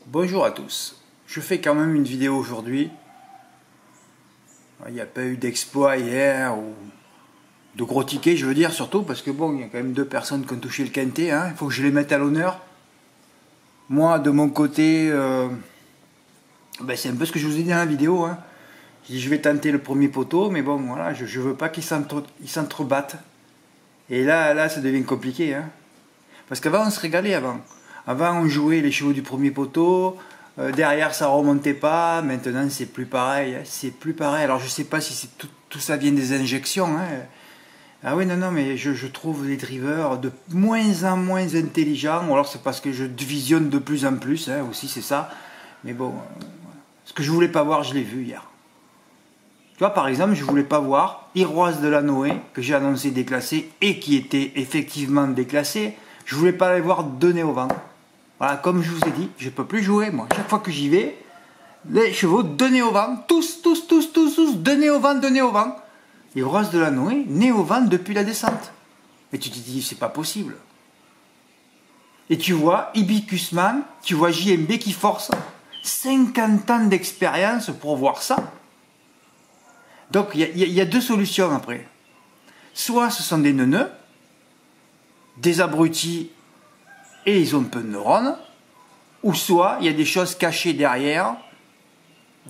Bonjour à tous, je fais quand même une vidéo aujourd'hui. Il n'y a pas eu d'exploit hier ou de gros tickets, je veux dire, surtout parce que bon, il y a quand même deux personnes qui ont touché le quintet, hein. Il faut que je les mette à l'honneur. Moi, de mon côté, c'est un peu ce que je vous ai dit dans la vidéo, hein. Je dis, je vais tenter le premier poteau, mais bon, voilà, je veux pas qu'ils s'entrebattent. Et là, ça devient compliqué, hein. Parce qu'avant, on se régalait avant. Avant, on jouait les chevaux du premier poteau. Derrière, ça remontait pas. Maintenant, c'est plus pareil. Hein. C'est plus pareil. Alors, je sais pas si tout ça vient des injections. Hein. Ah oui, non, mais je trouve les drivers de moins en moins intelligents. Ou alors, c'est parce que je visionne de plus en plus. Hein, aussi, c'est ça. Mais bon, ce que je voulais pas voir, je l'ai vu hier. Tu vois, par exemple, je voulais pas voir Iroise de la Noé, que j'ai annoncé déclassé et qui était effectivement déclassé. Je voulais pas les voir donner au vent. Voilà, comme je vous ai dit, je peux plus jouer, moi. Chaque fois que j'y vais, les chevaux donnés au vent, tous, donnés au vent. Iroise de la Noé, né au vent depuis la descente. Et tu te dis, c'est pas possible. Et tu vois Hibiscusman, tu vois JMB qui force 50 ans d'expérience pour voir ça. Donc, il y a deux solutions après. Soit ce sont des neuneux, des abrutis et ils ont peu de neurones, ou soit il y a des choses cachées derrière.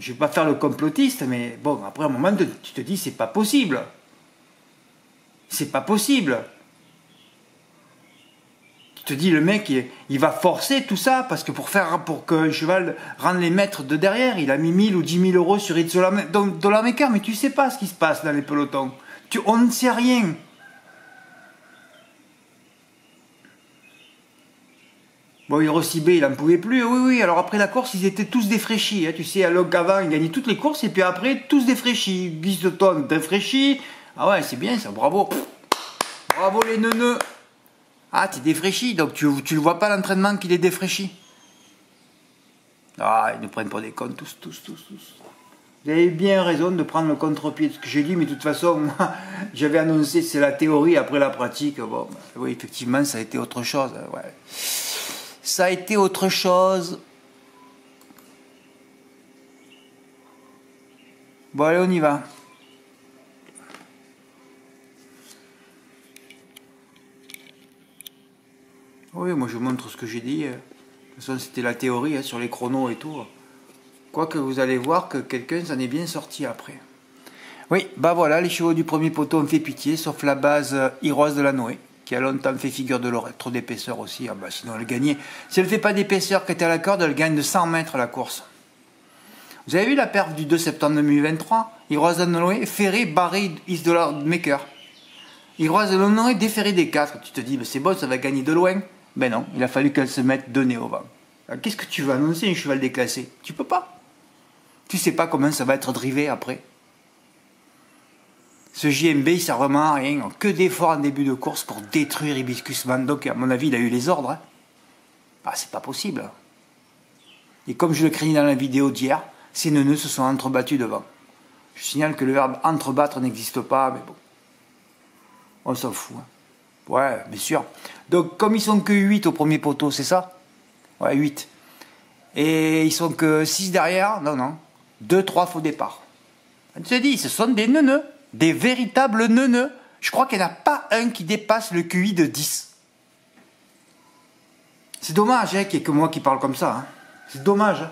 Je ne vais pas faire le complotiste, mais bon, après un moment, tu te dis, c'est pas possible. C'est pas possible. Tu te dis, le mec, il va forcer tout ça, parce que pour qu'un cheval rende les maîtres de derrière, il a mis 1000 ou 10 000 euros sur Dollar Maker, mais tu sais pas ce qui se passe dans les pelotons. On ne sait rien. Bon, Hirosibé, il n'en pouvait plus. Oui, alors après la course, ils étaient tous défraîchis. Hein. Tu sais, alors qu'avant, il gagnait toutes les courses, et puis après, tous défraîchis. Guise de tonne, défraîchi. Ah ouais, c'est bien ça, bravo. Bravo les neuneux. Ah, t'es défraîchi, donc tu le vois pas l'entraînement qu'il est défraîchi. Ah, ils nous prennent pour des cons, tous. Vous avez bien raison de prendre le contre-pied de ce que j'ai dit, mais de toute façon, moi, j'avais annoncé, c'est la théorie après la pratique. Bon, oui, effectivement, ça a été autre chose. Ouais. Ça a été autre chose. Bon, allez, on y va. Oui, moi je montre ce que j'ai dit. De toute façon, c'était la théorie hein, sur les chronos et tout. Quoique vous allez voir que quelqu'un s'en est bien sorti après. Oui, bah voilà, les chevaux du premier poteau ont fait pitié, sauf la base Iroise de la Noé, qui a longtemps fait figure de l'orette. Trop d'épaisseur aussi, ah bah sinon elle gagnait. Si elle ne fait pas d'épaisseur qui était à la corde, elle gagne de 100 mètres la course. Vous avez vu la perf du 2 septembre 2023 Iroise de la Noé, ferré, barré, is Dollar Maker. Iroise de la Noé, déferré des 4. Tu te dis, bah c'est bon, ça va gagner de loin. Ben non, il a fallu qu'elle se mette de nez au vent. Qu'est-ce que tu veux annoncer un cheval déclassé? Tu peux pas. Tu sais pas comment ça va être drivé après. Ce JMB, il sert vraiment à rien. Que d'efforts en début de course pour détruire Hibiscusman. Donc, à mon avis, il a eu les ordres. Hein. Ah, c'est pas possible. Et comme je le craignais dans la vidéo d'hier, ces neuneux se sont entrebattus devant. Je signale que le verbe entrebattre n'existe pas, mais bon. On s'en fout. Hein. Ouais, bien sûr. Donc, comme ils sont que 8 au premier poteau, c'est ça? Ouais, 8. Et ils sont que 6 derrière? Non. 2-3 faux départ. On te dit, ce sont des neuneux. Des véritables neuneux. Je crois qu'il n'y en a pas un qui dépasse le QI de 10. C'est dommage hein, qu'il n'y ait que moi qui parle comme ça. Hein. C'est dommage.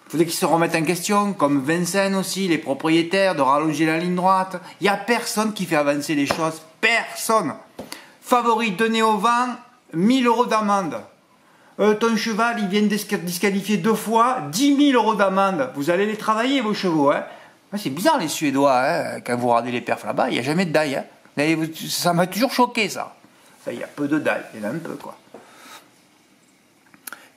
Il faudrait qu'ils se remettent en question, comme Vincennes aussi, les propriétaires, de rallonger la ligne droite. Il n'y a personne qui fait avancer les choses. Personne. Favori donné au vent, 1000 euros d'amende. Ton cheval, il vient de disqualifier 2 fois, 10 000 euros d'amende. Vous allez les travailler, vos chevaux. Hein. C'est bizarre, les Suédois, hein, quand vous regardez les perfs là-bas, il n'y a jamais de daille. Hein. Ça m'a toujours choqué, ça. Il y a peu de daille, il y en a un peu, quoi.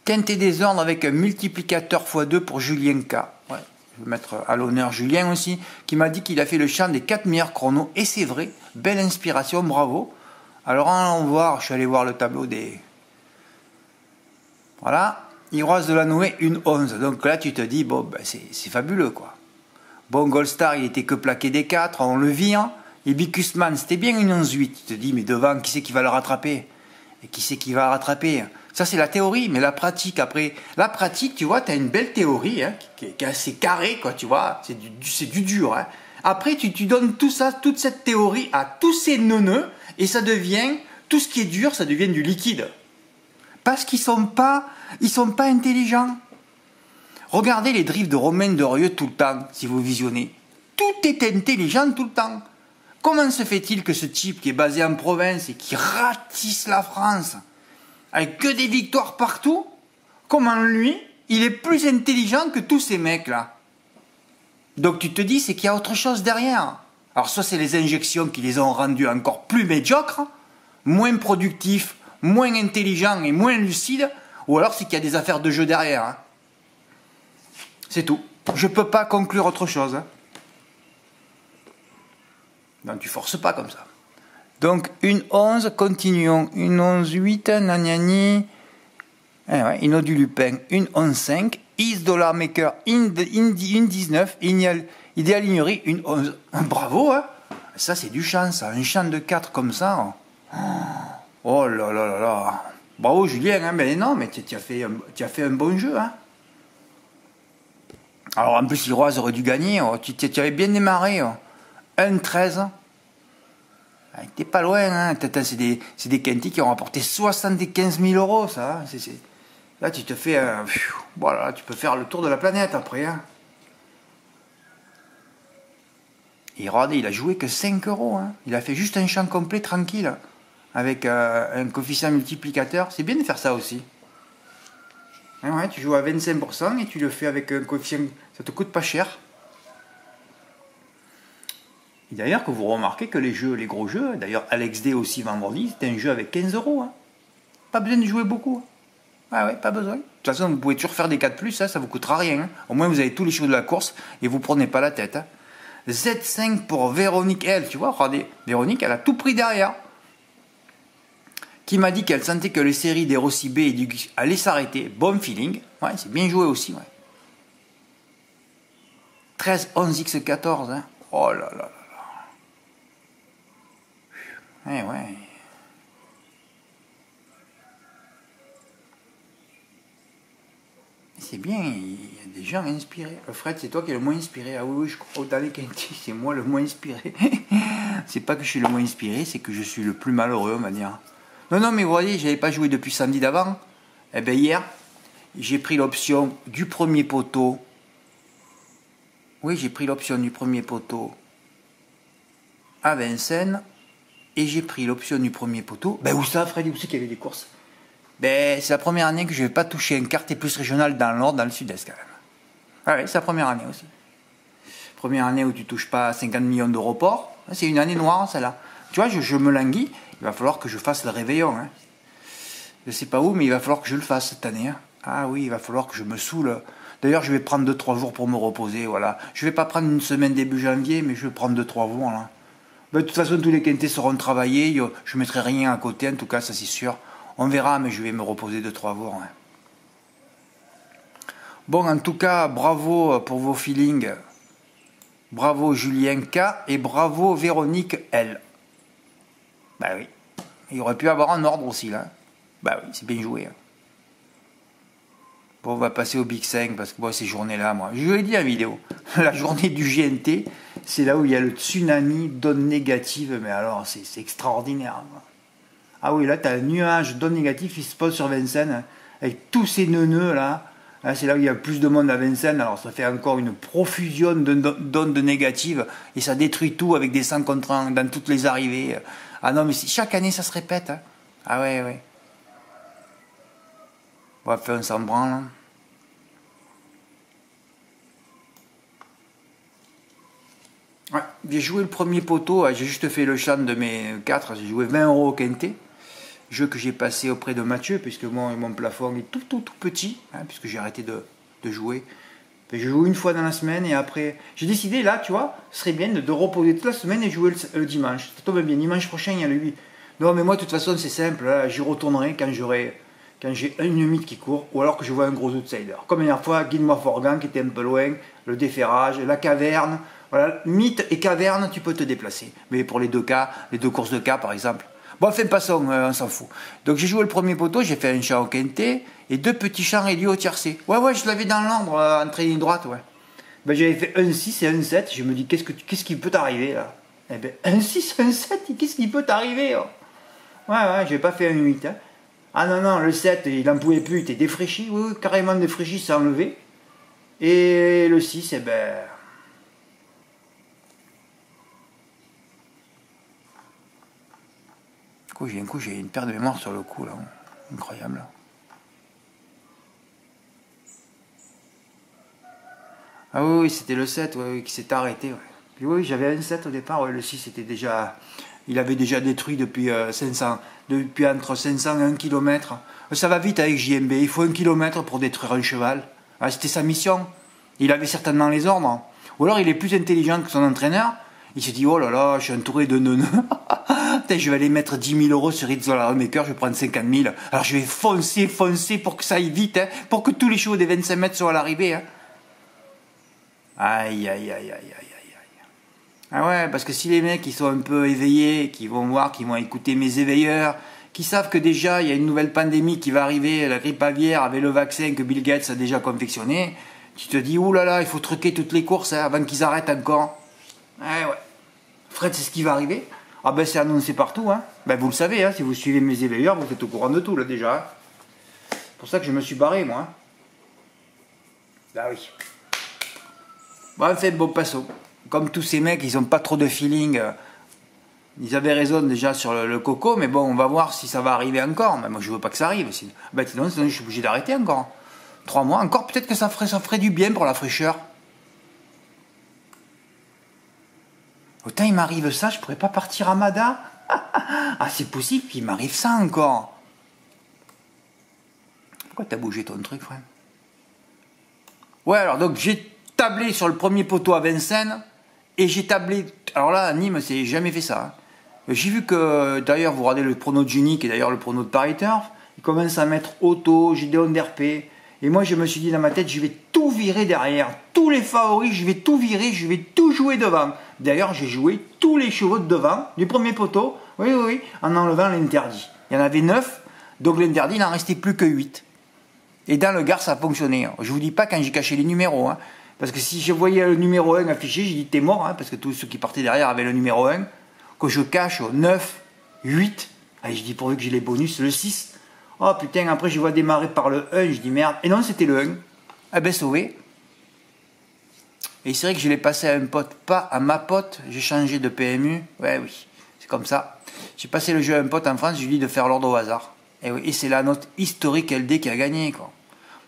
Quintet des ordres avec un multiplicateur x2 pour Julien K. Ouais, je vais mettre à l'honneur Julien aussi, qui m'a dit qu'il a fait le champ des 4 meilleurs chronos. Et c'est vrai, belle inspiration, bravo. Alors, allons voir, je suis allé voir le tableau des... Voilà, Iroise de la Noé, une 11. Donc là, tu te dis, bon, ben, c'est fabuleux, quoi. Bon, Goldstar, il était que plaqué des 4, on le vire. Hibiscusman, c'était bien une 11-8. Tu te dis, mais devant, qui c'est qui va le rattraper? Et qui c'est qui va rattraper? Ça, c'est la théorie, mais la pratique, après... La pratique, tu vois, tu as une belle théorie, hein, qui est assez carrée, quoi, tu vois. C'est du dur, hein. Après, tu donnes tout ça, toute cette théorie à tous ces neuneux, et ça devient... Tout ce qui est dur, ça devient du liquide. Parce qu'ils sont pas intelligents. Regardez les drifts de Romain Dorieux tout le temps, si vous visionnez. Tout est intelligent tout le temps. Comment se fait-il que ce type qui est basé en province et qui ratisse la France, avec que des victoires partout, comment lui, il est plus intelligent que tous ces mecs-là? Donc tu te dis, c'est qu'il y a autre chose derrière. Alors soit c'est les injections qui les ont rendus encore plus médiocres, moins productifs, moins intelligents et moins lucides, ou alors c'est qu'il y a des affaires de jeu derrière. Hein. C'est tout. Je peux pas conclure autre chose. Hein. Non, tu forces pas comme ça. Donc, une 11, continuons. Une 11-8, nanani. Eh ouais, une du Lupin. Une 11-5. Is Dollar Maker. Une 19. Idéalignerie. Une 11. Bravo, hein. Ça, c'est du chant, ça. Un chant de 4 comme ça. Oh là là là là. Bravo, Julien. Hein. Mais non, mais tu as fait un bon jeu, hein. Alors, en plus, Iroise aurait dû gagner. Oh. Tu avais bien démarré. Oh. 1-13. T'es pas loin, hein. C'est des quintés qui ont rapporté 75 000 euros, ça. Là, tu te fais voilà, tu peux faire le tour de la planète après. Hein. Et regardez, il a joué que 5 euros. Hein. Il a fait juste un champ complet tranquille, avec un coefficient multiplicateur. C'est bien de faire ça aussi. Hein, ouais, tu joues à 25% et tu le fais avec un coefficient. Ça te coûte pas cher. Et d'ailleurs, que vous remarquez que les gros jeux, d'ailleurs Alex D aussi vendredi, c'était un jeu avec 15 euros. Hein. Pas besoin de jouer beaucoup. Hein. Ah ouais, pas besoin. De toute façon, vous pouvez toujours faire des 4+, hein, ça vous coûtera rien. Hein. Au moins, vous avez tous les chevaux de la course et vous prenez pas la tête. Hein. Z5 pour Véronique, elle, tu vois, regardez, Véronique, elle a tout pris derrière. Qui m'a dit qu'elle sentait que les séries des Rossi B et du Guy allaient s'arrêter. Bon feeling. Ouais, c'est bien joué aussi. Ouais. 13, 11, X14. Hein. Oh là là là. Ouais. C'est bien, il y a des gens inspirés. Fred, c'est toi qui es le moins inspiré. Ah oui, je crois dans les quintés, c'est moi le moins inspiré. C'est pas que je suis le moins inspiré, c'est que je suis le plus malheureux, on va dire. Non, mais vous voyez, j'avais pas joué depuis samedi d'avant. Eh bien, hier, j'ai pris l'option du premier poteau. Oui, j'ai pris l'option du premier poteau à Vincennes. Et j'ai pris l'option du premier poteau. Ben où ça, Freddy? Où c'est qu'il y avait des courses? Ben c'est la première année que je ne vais pas toucher un quartier plus régional dans le nord, dans le sud-est quand même. Ah oui, c'est la première année aussi. Première année où tu ne touches pas 50 millions de reports. C'est une année noire, celle-là. Tu vois, je me languis. Il va falloir que je fasse le réveillon. Hein. Je ne sais pas où, mais il va falloir que je le fasse cette année. Hein. Ah oui, il va falloir que je me saoule. D'ailleurs, je vais prendre 2-3 jours pour me reposer. Voilà. Je ne vais pas prendre une semaine début janvier, mais je vais prendre 2-3 jours. Là. De toute façon, tous les quintés seront travaillés. Je ne mettrai rien à côté, en tout cas, ça c'est sûr. On verra, mais je vais me reposer 2-3 jours. Hein. Bon, en tout cas, bravo pour vos feelings. Bravo Julien K. Et bravo Véronique L. Bah oui. Il aurait pu avoir un ordre aussi, là. Bah oui, c'est bien joué. Hein. Bon, on va passer au Big 5, parce que bon, ces journées-là, moi, je vous l'ai dit en vidéo, la journée du GNT, c'est là où il y a le tsunami d'ondes négatives, mais alors c'est extraordinaire. Ah oui, là tu as un nuage d'ondes négatives qui se pose sur Vincennes, avec tous ces neuneux là. Là c'est là où il y a plus de monde à Vincennes, alors ça fait encore une profusion d'ondes négatives, et ça détruit tout avec des 100 contre 1 dans toutes les arrivées. Ah non, mais chaque année ça se répète. Hein. Ah ouais. On va faire un s'en branle. Ouais, j'ai joué le premier poteau, j'ai juste fait le chant de mes 4, j'ai joué 20 euros au quintet. Jeu que j'ai passé auprès de Mathieu, puisque mon plafond est tout petit, hein, puisque j'ai arrêté de jouer. Je joue une fois dans la semaine et après, j'ai décidé là, tu vois, ce serait bien de reposer toute la semaine et jouer le dimanche. Ça tombe bien, dimanche prochain il y a le 8. Non, mais moi de toute façon c'est simple, j'y retournerai quand j'ai une mythe qui court, ou alors que je vois un gros outsider. Comme la dernière fois, Guillemot Forgan qui était un peu loin, le déferrage, la caverne. Voilà, mythe et caverne, tu peux te déplacer. Mais pour les deux cas, les deux courses de cas par exemple. Bon, enfin, passons, on s'en fout. Donc, j'ai joué le premier poteau, j'ai fait un champ au quintet et 2 petits champs réduits au tiercé. Ouais, je l'avais dans l'ordre, entre ligne droite, ouais. Ben, j'avais fait un 6 et un 7. Je me dis, qu'est-ce qui peut t'arriver, là? Eh ben, un 6, un 7, qu'est-ce qui peut t'arriver, oh? Ouais, j'ai pas fait un 8, hein. Ah non, le 7, il en pouvait plus, il était défraîchi, oui, carrément défraîchi, c'est enlevé. Et le 6, eh ben... Un coup, j'ai une paire de mémoire sur le coup, là. Incroyable. Ah oui, c'était le 7 ouais, qui s'est arrêté. Ouais. Puis oui, j'avais un 7 au départ, ouais, le 6 était déjà... Il avait déjà détruit depuis 500, depuis entre 500 et 1 km. Ça va vite avec JMB, il faut 1 km pour détruire un cheval. Ah, c'était sa mission. Il avait certainement les ordres. Ou alors il est plus intelligent que son entraîneur. Il se dit, oh là là, je suis entouré de neuneux. Je vais aller mettre 10 000 € sur It's All Around Maker, je vais prendre 50 000. Alors je vais foncer pour que ça aille vite, hein, pour que tous les chevaux des 25 mètres soient à l'arrivée. Hein. Aïe. Ah ouais, parce que si les mecs ils sont un peu éveillés, qui vont voir, qui vont écouter mes éveilleurs, qui savent que déjà il y a une nouvelle pandémie qui va arriver, la grippe aviaire avec le vaccin que Bill Gates a déjà confectionné, tu te dis, oulala, il faut truquer toutes les courses hein, avant qu'ils arrêtent encore. Ouais. Fred, c'est ce qui va arriver. Ah ben c'est annoncé partout, hein. Ben vous le savez, hein, si vous suivez mes éveilleurs, vous êtes au courant de tout là déjà. Hein. C'est pour ça que je me suis barré moi. Hein. Bah oui. Bon, en fait, bon passons. Comme tous ces mecs, ils ont pas trop de feeling. Ils avaient raison déjà sur le coco, mais bon, on va voir si ça va arriver encore. Mais moi je veux pas que ça arrive. Ben sinon je suis obligé d'arrêter encore. 3 mois encore, peut-être que ça ferait du bien pour la fraîcheur. Autant il m'arrive ça, je pourrais pas partir à Mada. Ah, c'est possible qu'il m'arrive ça encore. Pourquoi t'as bougé ton truc, frère? Ouais, alors donc j'ai tablé sur le premier poteau à Vincennes et j'ai tablé. Alors là, à Nîmes, c'est jamais fait ça. Hein. J'ai vu que, d'ailleurs, vous regardez le prono de Gini, qui est d'ailleurs le prono de Paris Turf, il commence à mettre Auto, Gideon d'RP. Et moi, je me suis dit dans ma tête, je vais tout virer derrière. Tous les favoris, je vais tout virer, je vais tout jouer devant. D'ailleurs, j'ai joué tous les chevaux de devant, du premier poteau, oui, en enlevant l'interdit. Il y en avait 9, donc l'interdit, il n'en restait plus que 8. Et dans le Gard, ça a fonctionné. Je ne vous dis pas quand j'ai caché les numéros, hein, parce que si je voyais le numéro 1 affiché, j'ai dit t'es mort, hein, parce que tous ceux qui partaient derrière avaient le numéro 1, que je cache au 9, 8, allez, je dis pourvu que j'ai les bonus, le 6. Oh putain, après je vois démarrer par le 1, je dis merde. Et non, c'était le 1. Ah ben sauvé. Et c'est vrai que je l'ai passé à un pote, pas à ma pote. J'ai changé de PMU. Ouais, oui, c'est comme ça. J'ai passé le jeu à un pote en France, je lui ai dit de faire l'ordre au hasard. Et oui, et c'est la note historique LD qui a gagné, quoi.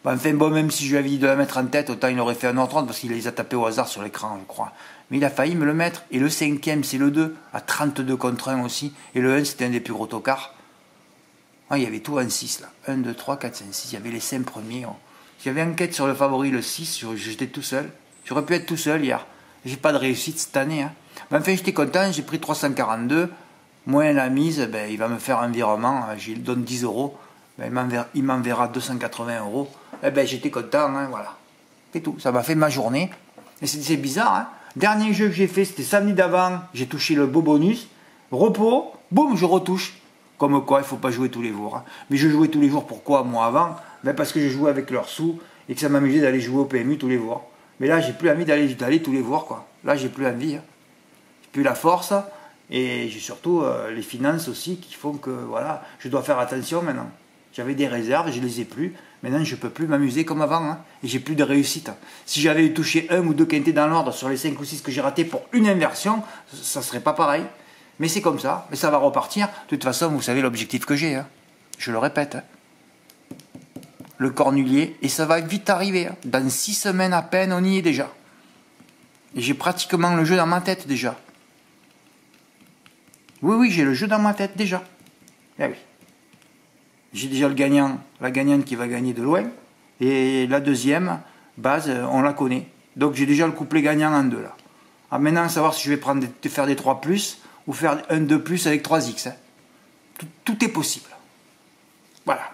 Enfin bon, même si je lui avais dit de la mettre en tête, autant il aurait fait 1h30 parce qu'il les a tapés au hasard sur l'écran, je crois. Mais il a failli me le mettre. Et le 5e, c'est le 2, à 32 contre 1 aussi. Et le 1, c'était un des plus gros tocards. Ah, il y avait tout en 6 là. 1, 2, 3, 4, 5, 6. Il y avait les 5 premiers. Oh. J'avais enquête sur le favori, le 6. J'étais tout seul. J'aurais pu être tout seul hier. J'ai pas de réussite cette année. Hein. Mais enfin, j'étais content. J'ai pris 342. Moins la mise, ben, il va me faire un virement. Je lui donne 10 €. Ben, il m'enverra 280 €. Eh ben, j'étais content. Hein, voilà. C'est tout. Ça m'a fait ma journée. Et c'est bizarre. Hein. Dernier jeu que j'ai fait, c'était samedi d'avant. J'ai touché le beau bonus. Repos. Boum, je retouche. Comme quoi, il ne faut pas jouer tous les jours. Hein. Mais je jouais tous les jours, pourquoi moi avant? Ben parce que je jouais avec leurs sous et que ça m'amusait d'aller jouer au PMU tous les jours. Mais là, j'ai plus envie d'aller tous les jours. Quoi. Là, j'ai plus envie. Hein. J'ai plus la force et j'ai surtout les finances aussi qui font que voilà, je dois faire attention maintenant. J'avais des réserves, je les ai plus. Maintenant, je ne peux plus m'amuser comme avant. Hein. Et j'ai plus de réussite. Si j'avais touché 1 ou 2 quintés dans l'ordre sur les 5 ou 6 que j'ai ratés pour une inversion, ça ne serait pas pareil. Mais c'est comme ça, mais ça va repartir. De toute façon, vous savez l'objectif que j'ai. Hein. Je le répète. Hein. Le cornulier, et ça va vite arriver. Hein. Dans 6 semaines à peine, on y est déjà. Et j'ai pratiquement le jeu dans ma tête déjà. Oui, j'ai le jeu dans ma tête déjà. Eh oui. J'ai déjà le gagnant, la gagnante qui va gagner de loin. Et la deuxième base, on la connaît. Donc j'ai déjà le couplet gagnant en 2 là. Ah, maintenant, savoir si je vais faire des 3+, ou faire un 2+ avec 3x. Hein. Tout est possible. Voilà.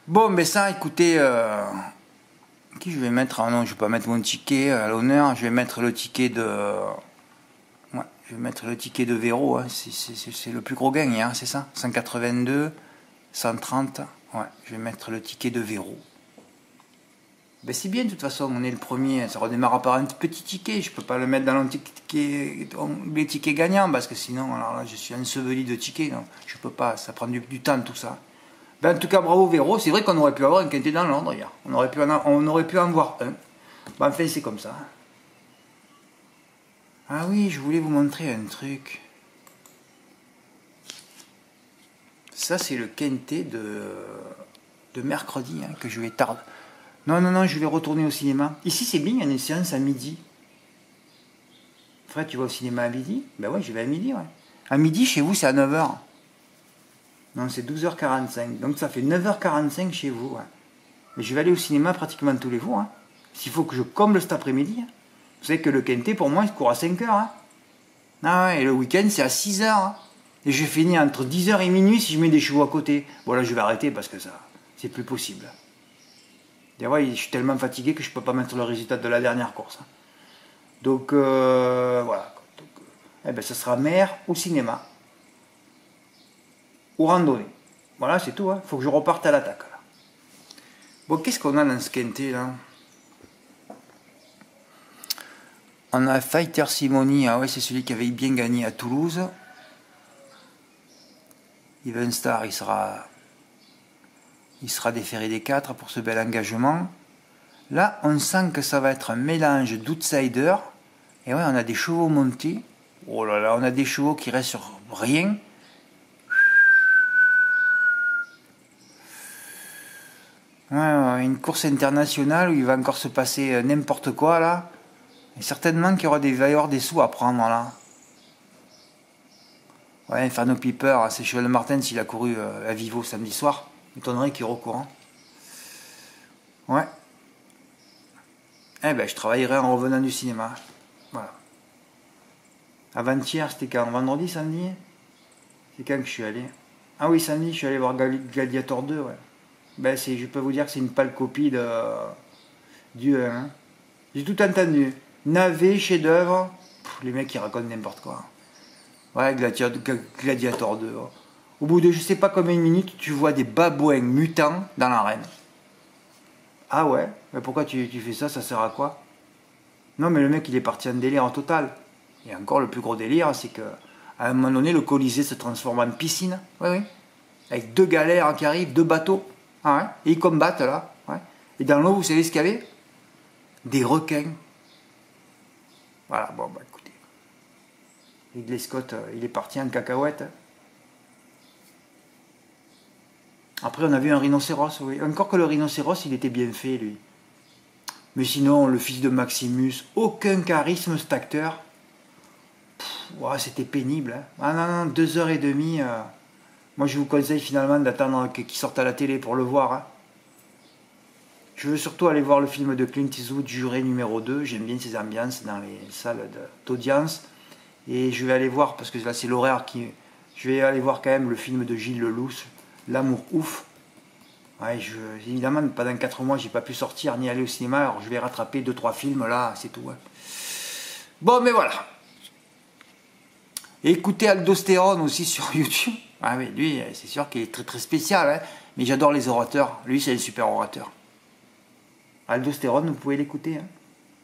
Bon, mais ça, écoutez, qui je vais mettre? Ah non, je ne vais pas mettre mon ticket à l'honneur. Je vais mettre le ticket de... Ouais, Je vais mettre le ticket de Véro, hein. C'est le plus gros gain, hein, c'est ça? 182, 130. Ouais, je vais mettre le ticket de Véro. Ben c'est bien, de toute façon, on est le premier. Ça redémarre par un petit ticket. Je peux pas le mettre dans les tickets gagnants, parce que sinon, alors là, je suis enseveli de tickets. Non, je peux pas, ça prend du temps, tout ça. Ben, en tout cas, bravo Véro. C'est vrai qu'on aurait pu avoir un quintet dans Londres hier. On aurait pu en voir un. Ben, enfin, c'est comme ça. Ah oui, je voulais vous montrer un truc. Ça, c'est le quintet de mercredi, hein, que je vais tarder. Non, je vais retourner au cinéma. Ici, c'est bien, il y a une séance à midi. Fred, tu vas au cinéma à midi? Ben ouais, je vais à midi, ouais. À midi, chez vous, c'est à 9h. Non, c'est 12h45. Donc, ça fait 9h45 chez vous, ouais. Mais je vais aller au cinéma pratiquement tous les jours, hein. S'il faut que je comble cet après-midi. Hein. Vous savez que le quintet, pour moi, il se court à 5h. Hein. Ah ouais, et le week-end, c'est à 6h. Hein. Et je finis entre 10h et minuit si je mets des chevaux à côté. Bon, là, je vais arrêter parce que ça, c'est plus possible. Et ouais, je suis tellement fatigué que je ne peux pas mettre le résultat de la dernière course. Hein. Donc, voilà. Donc, eh ben, ça sera mer ou cinéma. Ou randonnée. Voilà, c'est tout. Hein. Faut que je reparte à l'attaque. Bon, qu'est-ce qu'on a dans ce quintet, là? On a Fighter Simoni, ah ouais, c'est celui qui avait bien gagné à Toulouse. Even Star, il sera déféré des 4 pour ce bel engagement. Là, on sent que ça va être un mélange d'outsiders. Et ouais, on a des chevaux montés. Oh là là, on a des chevaux qui restent sur rien. Ouais, une course internationale où il va encore se passer n'importe quoi là. Et certainement qu'il va y avoir des sous à prendre là. Ouais, Inferno Piper, c'est Cheval Martin s'il a couru à Vivo samedi soir. Il m'étonnerait qu'il recourt. Hein. Ouais. Eh ben, je travaillerai en revenant du cinéma. Voilà. Avant-hier, c'était quand? Vendredi, samedi? C'est quand que je suis allé? Ah oui, samedi, je suis allé voir Gladiator 2, ouais. Ben, je peux vous dire que c'est une pâle copie du 1. Hein. J'ai tout entendu. Navet, chef-d'œuvre. Les mecs, ils racontent n'importe quoi. Ouais, Gladiator 2. Au bout de je sais pas combien de minutes, tu vois des babouins mutants dans l'arène. Ah ouais? Mais pourquoi tu fais ça? Ça sert à quoi? Non, mais le mec, il est parti en délire en total. Et encore, le plus gros délire, c'est que à un moment donné, le Colisée se transforme en piscine. Oui, oui. Avec 2 galères qui arrivent, 2 bateaux. Ah ouais? Et ils combattent là. Ouais. Et dans l'eau, vous savez ce qu'il y avait? Des requins. Voilà, bon, bah écoutez. Ridley Scott, il est parti en cacahuète. Après, on a vu un rhinocéros, oui. Encore que le rhinocéros, il était bien fait, lui. Mais sinon, le fils de Maximus, aucun charisme, cet acteur. Ouais, c'était pénible. Hein. Ah non, 2h30. Moi, je vous conseille finalement d'attendre qu'il sorte à la télé pour le voir. Hein. Je veux surtout aller voir le film de Clint Eastwood, Juré numéro 2. J'aime bien ces ambiances dans les salles d'audience. Et je vais aller voir, parce que là, c'est l'horaire qui... Je vais aller voir quand même le film de Gilles Lelouch, L'amour ouf. Ouais, évidemment, pendant 4 mois, j'ai pas pu sortir ni aller au cinéma. Alors, je vais rattraper 2-3 films, là, c'est tout. Hein. Bon, mais voilà. Et écoutez Aldostérone aussi sur YouTube. Ah oui, lui, c'est sûr qu'il est très très spécial. Hein. Mais j'adore les orateurs. Lui, c'est un super orateur. Aldostérone, vous pouvez l'écouter. Hein.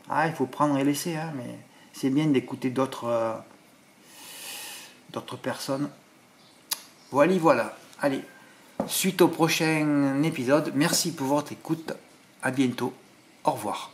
Ah, il faut prendre et laisser. Hein, mais c'est bien d'écouter d'autres personnes. Voilà. Allez, suite au prochain épisode. Merci pour votre écoute. À bientôt. Au revoir.